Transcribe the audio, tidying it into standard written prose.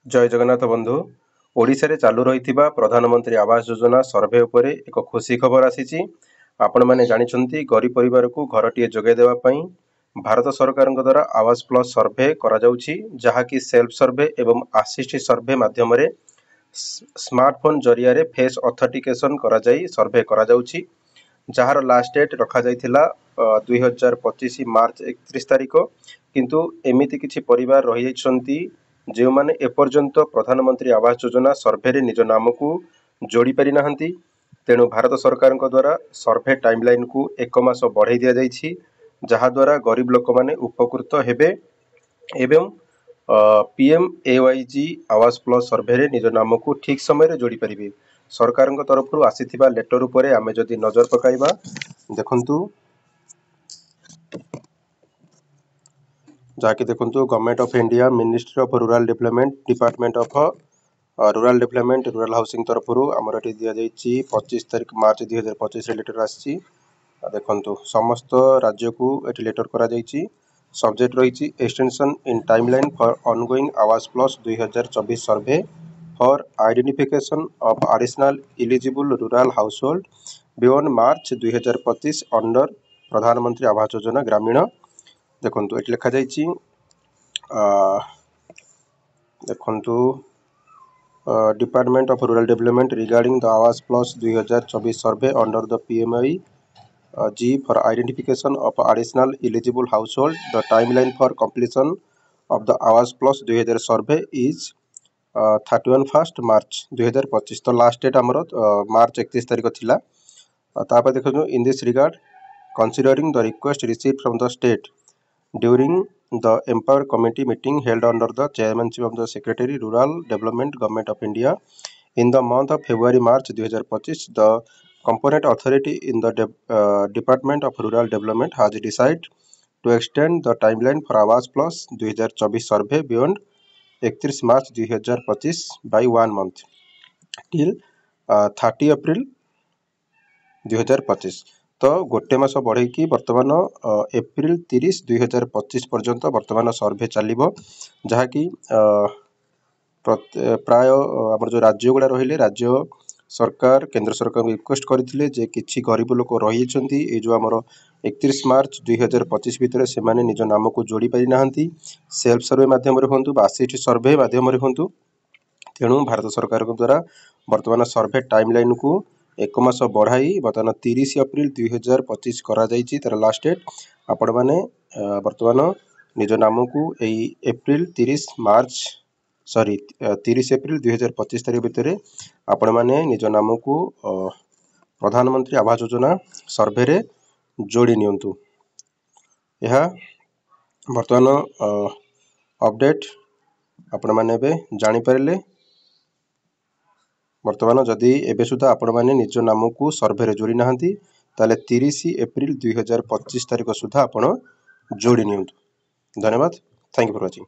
जय जगन्नाथ बंधु ओडिशा रे चालू रहिथिबा प्रधानमंत्री आवास योजना सर्वे उपरे एक खुशी खबर आसीची। आपण माने जानिछंती गरीब परिवार को घरटीए जोगाई देवा पई भारत सरकार द्वारा आवास प्लस सर्वे करा जाउची, जहा कि सेल्फ सर्वे एवं असिस्ट सर्वे माध्यम रे स्मार्टफोन जरिया रे फेस ऑथेंटिकेशन करा जाई सर्वे करा जाउची, जहार लास्ट डेट रखा जाइथिला 2025 मार्च 31 तारिख। किंतु एमिति किछि परिवार रहि जाइछंती जे माने एपर्यंत प्रधानमंत्री आवास योजना सर्वे रे निज नाम को जोड़ी पारि नाहंती। तेणु भारत सरकार द्वारा सर्वे टाइमलाइन को एक मास बढ़ाई दिया जाइछि, जहा द्वारा गरीब लोक माने उपकृत हेबे एवं PMAYG आवास प्लस सर्वे रे निज नाम को ठीक समय रे जोड़ी पारिबे। सरकार तरफ आसीथिबा लेटर उपरे आमे जदि नजर पकाइबा, देखंतु जाके देखंतु government of India ministry of rural development department of rural development rural housing तरफ आमर ये दिया जाइए 25 तारिख मार्च 2025 लेटर आसी। देखंतु समस्त राज्य को ये लेटर करा जाइए। सब्जेक्ट रही extension in timeline for ongoing Awaas plus 2024 survey for identification of additional eligible rural household beyond March 2025 under Pradhan Mantri Awaas Yojana Gramin. देखंतु ये लिखा जाइए देखंतु department of rural development regarding the Awaas plus 2024 survey under the PMAYG for identification of additional eligible household. The timeline for completion of the Awas Plus 2000 survey is 31 March 2025। तो last date आमर मार्च 31 तारिख थिला। तापर देखो in this regard considering the request received from the state during the Empower Committee meeting held under the chairmanship of the Secretary Rural Development Government of India in the month of February March 2025, the component authority in the Department of Rural Development has decided to extend the timeline for Awas Plus 2024 survey beyond 31 March 2025 by 1 month till 30 April 2025। तो गोटे मास बढ़ेकी बर्तमान April 30 2025 पर्यंत बर्तमान सर्वे चलिबो, जहाँकि प्राय आम जो राज्य गुड़ा रहिले राज्य सरकार केंद्र सरकार रिक्वेस्ट करथिले जे किछि गरीब लोक रही ये जो आमर 31 मार्च 2025 भितर से माने निज नाम को जोड़ी पारि नाहंती, सेल्फ सर्वे माध्यम रे होंतु बा असिस्ट सर्वे माध्यम रे होंतु। तेणु भारत सरकार द्वारा बर्तमान सर्वे टाइमलाइन को एक मास बढ़ाई बर्तमान 30 एप्रिल 2025 करा जाइछि तार लास्ट डेट। आपण माने बर्तमान निज नाम को एई एप्रिल 30 एप्रिल 2025 तारिख भितर आपण माने निज नाम को प्रधानमंत्री आवास योजना सर्वे रे जोड़ी नियंतु। यह बर्तमान अपडेट आपण माने बे जानि पारिले। बर्तमान जदि एबे सुधा आपण माने निज नाम को सर्वे रे जोड़ी नाहंती ताले 30 एप्रिल 2025 तारिख सुधा आपण जोड़ी नियंतु। धन्यवाद। Thank you for watching.